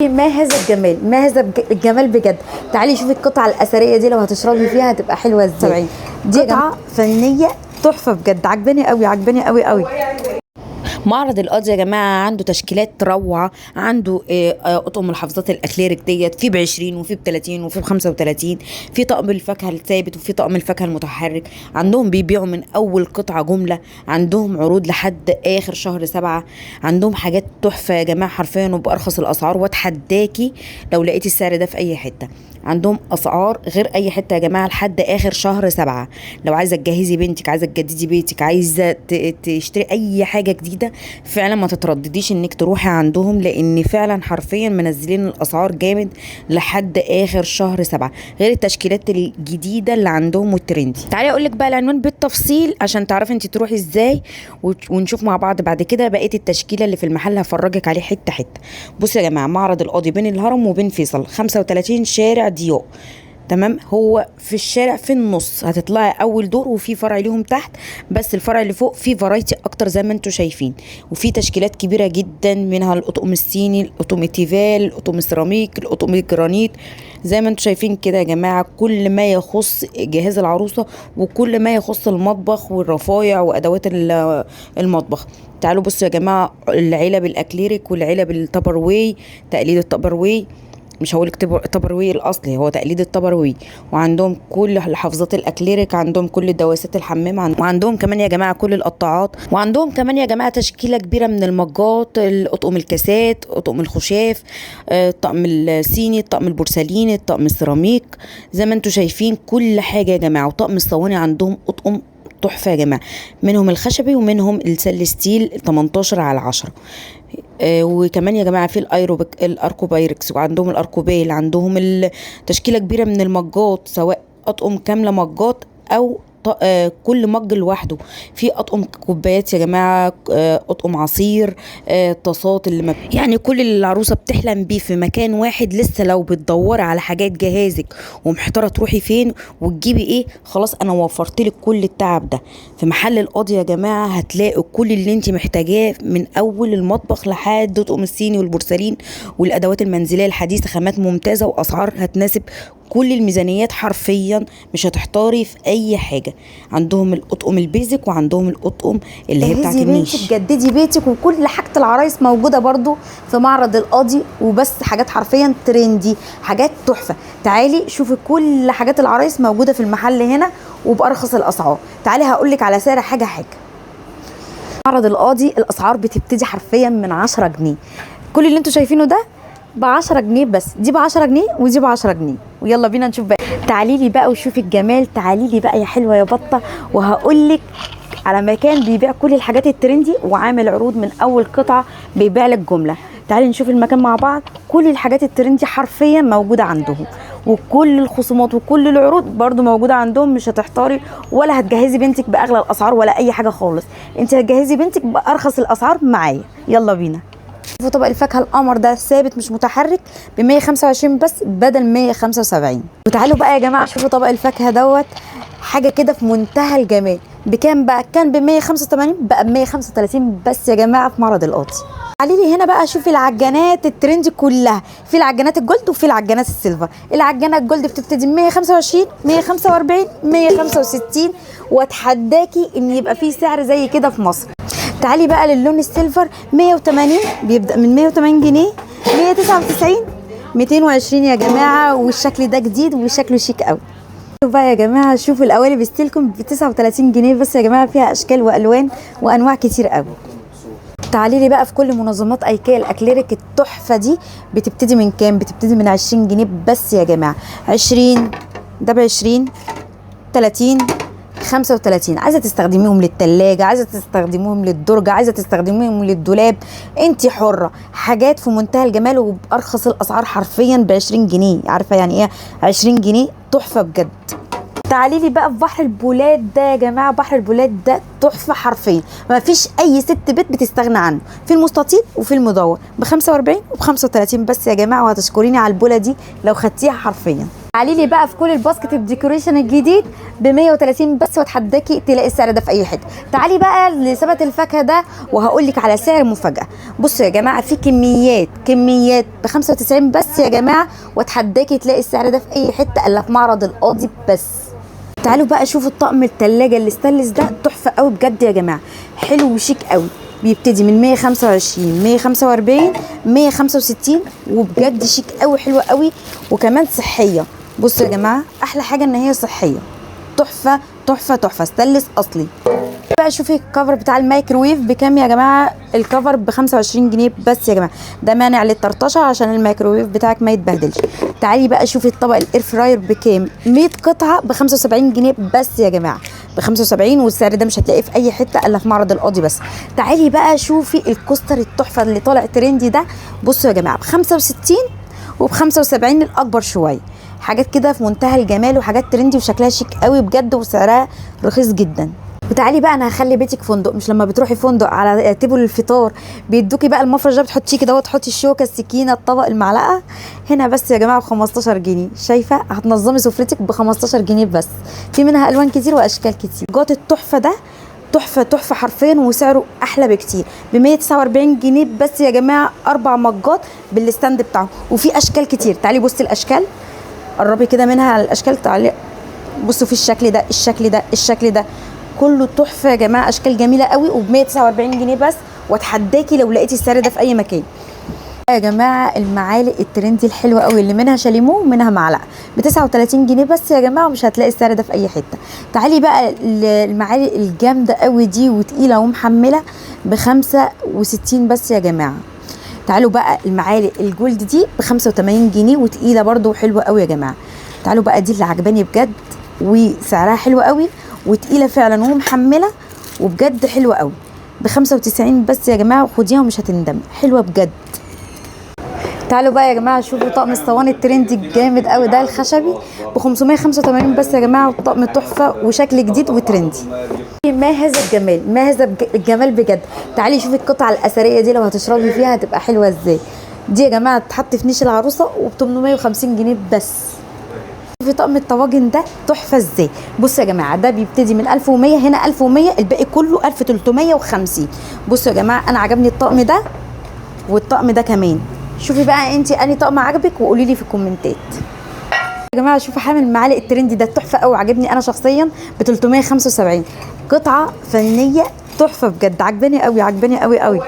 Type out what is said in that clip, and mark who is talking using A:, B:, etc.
A: ما هذا الجمال، ما هذا الجمال بجد. تعالي شوفي القطعه الاثريه دي، لو هتشربي فيها هتبقى حلوه ازاي. دي قطعه فنيه تحفه بجد، عجباني قوي عجباني قوي قوي. معرض القاضي يا جماعه عنده تشكيلات روعه، عنده اطقم الحافظات الاكليريك ديت في ب20 وفي ب30 وفي ب35، في طقم الفاكهه الثابت وفي طقم الفاكهه المتحرك. عندهم بيبيعوا من اول قطعه جمله، عندهم عروض لحد اخر شهر 7. عندهم حاجات تحفه يا جماعه حرفيا وبارخص الاسعار، واتحداكي لو لقيتي السعر ده في اي حته. عندهم اسعار غير اي حته يا جماعه لحد اخر شهر 7. لو عايزه تجهزي بنتك، عايزه تجددي بيتك، عايزه تشتري اي حاجه جديده، فعلا ما تتردديش انك تروحي عندهم، لان فعلا حرفيا منزلين الاسعار جامد لحد اخر شهر 7، غير التشكيلات الجديده اللي عندهم والترندي. تعالي اقول لك بقى العنوان بالتفصيل عشان تعرفي انت تروحي ازاي، ونشوف مع بعض بعد كده بقيه التشكيله اللي في المحل هفرجك عليه حته حته. بصوا يا جماعه، معرض القاضي بين الهرم وبين فيصل، 35 شارع ضياء. تمام، هو في الشارع في النص، هتطلعي اول دور وفي فرع ليهم تحت، بس الفرع اللي فوق فيه فرايتي اكتر زي ما انتم شايفين، وفي تشكيلات كبيره جدا، منها الاطقم الصيني، الاطقم التيفال، الاطقم السيراميك، الاطقم الجرانيت، زي ما انتم شايفين كده يا جماعه. كل ما يخص جهاز العروسه وكل ما يخص المطبخ والرفايع وادوات المطبخ. تعالوا بصوا يا جماعه، العلب الاكليريك والعلب التبر، تقليد التبر، مش هقولك تبروي الاصلي، هو تقليد التبروي. وعندهم كل الحافظات الاكليريك، عندهم كل دواسات الحمام، وعندهم كمان يا جماعه كل القطاعات، وعندهم كمان يا جماعه تشكيله كبيره من المجات، الاطقم الكاسات، اطقم الخشاف، الطقم الصيني، الطقم البورسليني، الطقم السيراميك، زي ما انتم شايفين كل حاجه يا جماعه. وطقم الصواني عندهم اطقم تحفه يا جماعه، منهم الخشبي ومنهم الستيل 18/10. وكمان يا جماعه في الاركوبايركس، وعندهم الاركوبيل، عندهم تشكيله كبيره من المجات، سواء اطقم كامله مجات او كل مج لوحده. في اطقم كوبايات يا جماعه، اطقم عصير، طاسات، يعني كل اللي العروسه بتحلم بيه في مكان واحد. لسه لو بتدوري على حاجات جهازك ومحتاره تروحي فين وتجيبي ايه، خلاص انا وفرت لك كل التعب ده في محل القاضي يا جماعه. هتلاقوا كل اللي انت محتاجاه من اول المطبخ لحد اطقم الصيني والبورسلين والادوات المنزليه الحديثه، خامات ممتازه واسعار هتناسب كل الميزانيات حرفيا، مش هتحتاري في اي حاجه. عندهم الاطقم البيزك وعندهم الاطقم اللي هي بتاعت النيش. جددي بيتك، وكل حاجه العرايس موجوده برضو في معرض القاضي، وبس حاجات حرفيا ترندي، حاجات تحفه. تعالي شوفي كل حاجات العرايس موجوده في المحل هنا وبارخص الاسعار. تعالي هقولك على سعر حاجه. معرض القاضي الاسعار بتبتدي حرفيا من 10 جنيه. كل اللي انتوا شايفينه ده ب10 جنيه بس، دي ب10 جنيه ودي ب10 جنيه. ويلا بينا نشوف بقى. تعالي لي بقى وشوفي الجمال، تعالي لي بقى يا حلوه يا بطه، وهقول لك على مكان بيبيع كل الحاجات الترندي وعامل عروض من اول قطعه بيبيع لك جمله. تعالي نشوف المكان مع بعض. كل الحاجات الترندي حرفيا موجوده عندهم، وكل الخصومات وكل العروض برضو موجوده عندهم. مش هتحتاري ولا هتجهزي بنتك باغلى الاسعار ولا اي حاجه خالص، انت هتجهزي بنتك بارخص الاسعار معايا. يلا بينا. شوفوا طبق الفاكهه القمر ده ثابت مش متحرك ب 125 بس بدل 175. وتعالوا بقى يا جماعه شوفوا طبق الفاكهه دوت، حاجه كده في منتهى الجمال. بكام بقى؟ كان ب 185 بقى ب 135 بس يا جماعه في معرض القاضي. تعالي لي هنا بقى شوفي العجانات الترند كلها، في العجانات الجولد وفي العجانات السيلفر. العجانات الجولد بتبتدي ب 125 145 165، واتحداكي ان يبقى في سعر زي كده في مصر. تعالي بقى للون السيلفر 180، بيبدأ من 180 جنيه، 199، 220 يا جماعة. والشكل ده جديد وشكله شيك قوي. شوفوا بقى يا جماعة، شوفوا القوالب ستيلكم ب 39 جنيه بس يا جماعة، فيها أشكال وألوان وأنواع كتير قوي. تعالي لي بقى في كل منظمات ايكيا الاكليريك التحفة دي، بتبتدي من كام؟ بتبتدي من 20 جنيه بس يا جماعة. 20 ده ب20، 30، 35. عايزه تستخدميهم للتلاجة، عايزه تستخدميهم للدرجة، عايزه تستخدميهم للدولاب، انت حرة. حاجات في منتهى الجمال وبأرخص الاسعار حرفيا ب20 جنيه. عارفه يعني ايه 20 جنيه؟ تحفة بجد. تعالي لي بقى في بحر البولاد ده يا جماعه، بحر البولاد ده تحفه حرفيا، ما فيش اي ست بيت بتستغنى عنه، في المستطيل وفي المدور ب 45 وب 35 بس يا جماعه. وهتشكريني على البوله دي لو خدتيها حرفيا. تعالي لي بقى في كل الباسكت الديكوريشن الجديد ب 130 بس، واتحداكي تلاقي السعر ده في اي حته. تعالي بقى لسبت الفاكهه ده وهقول لك على سعر مفاجاه. بصوا يا جماعه في كميات ب 95 بس يا جماعه، واتحداكي تلاقي السعر ده في اي حته الا في معرض القاضي بس. تعالوا بقى شوفوا الطقم التلاجة الاستانلس ده، تحفه قوي بجد يا جماعه، حلو وشيك قوي. بيبتدي من 125 145 165، وبجد شيك قوي، حلوه قوي وكمان صحيه. بصوا يا جماعه احلى حاجه ان هي صحيه، تحفه تحفه تحفه، استانلس اصلي. بقى شوفي الكفر بتاع الميكروويف بكام يا جماعه؟ الكفر ب 25 جنيه بس يا جماعه، ده مانع للطرطشه عشان الميكروويف بتاعك ما يتبهدلش. تعالي بقى شوفي الطبق الاير فراير بكام؟ 100 قطعه ب 75 جنيه بس يا جماعه، ب 75، والسعر ده مش هتلاقيه في اي حته الا في معرض القاضي بس. تعالي بقى شوفي الكوستر التحفه اللي طالع ترندي ده، بصوا يا جماعه ب 65 وب 75 الاكبر شويه، حاجات كده في منتهى الجمال وحاجات ترندي وشكلها شيك قوي بجد وسعرها رخيص جدا. وتعالي بقى انا هخلي بيتك فندق، مش لما بتروحي فندق على تيبل الفطار بيدوكي بقى المفرش ده بتحطيه كده وتحطي الشوكه السكينه الطبق المعلقه؟ هنا بس يا جماعه ب 15 جنيه، شايفه؟ هتنظمي سفرتك ب 15 جنيه بس، في منها الوان كتير واشكال كتير. جوت التحفه ده تحفه حرفيا، وسعره احلى بكتير ب 149 جنيه بس يا جماعه، 4 مجات بالستاند بتاعه وفي اشكال كتير. تعالي بصي الاشكال، قربي كده منها على الاشكال، تعالي بصوا في الشكل ده كله تحفه يا جماعه، اشكال جميله قوي وب 149 جنيه بس، واتحداكي لو لقيتي السعر ده في اي مكان. يا جماعه المعالق الترندي الحلوه قوي اللي منها شاليمو ومنها معلقه ب 39 جنيه بس يا جماعه، ومش هتلاقي السعر ده في اي حته. تعالي بقى المعالق الجامده قوي دي وتقيله ومحمله ب 65 بس يا جماعه. تعالوا بقى المعالق الجولد دي ب 85 جنيه وتقيله برده وحلوه قوي يا جماعه. تعالوا بقى دي اللي عجباني بجد وسعرها حلو قوي وتقيله فعلا ومحمله وبجد حلوه قوي، ب 95 بس يا جماعه، وخديها ومش هتندمي، حلوه بجد. تعالوا بقى يا جماعه شوفوا طقم الصواني الترندي الجامد قوي ده الخشبي ب 585 بس يا جماعه، والطقم تحفه وشكل جديد وترندي. ما هذا الجمال، ما هذا الجمال بجد. تعالي شوفي القطعه الاثريه دي لو هتشربي فيها هتبقى حلوه ازاي. دي يا جماعه تحط في نيش العروسه وب 850 جنيه بس. في طقم الطواجن ده تحفه ازاي. بصوا يا جماعه ده بيبتدي من 1100، هنا 1100، الباقي كله 1350. بصوا يا جماعه انا عجبني الطقم ده والطقم ده كمان. شوفي بقى انت انهي طقم عجبك وقولي لي في الكومنتات يا جماعه. شوفوا حامل المعالق الترندي ده تحفه قوي، عجبني انا شخصيا ب 375، قطعه فنيه تحفه بجد، عجباني قوي.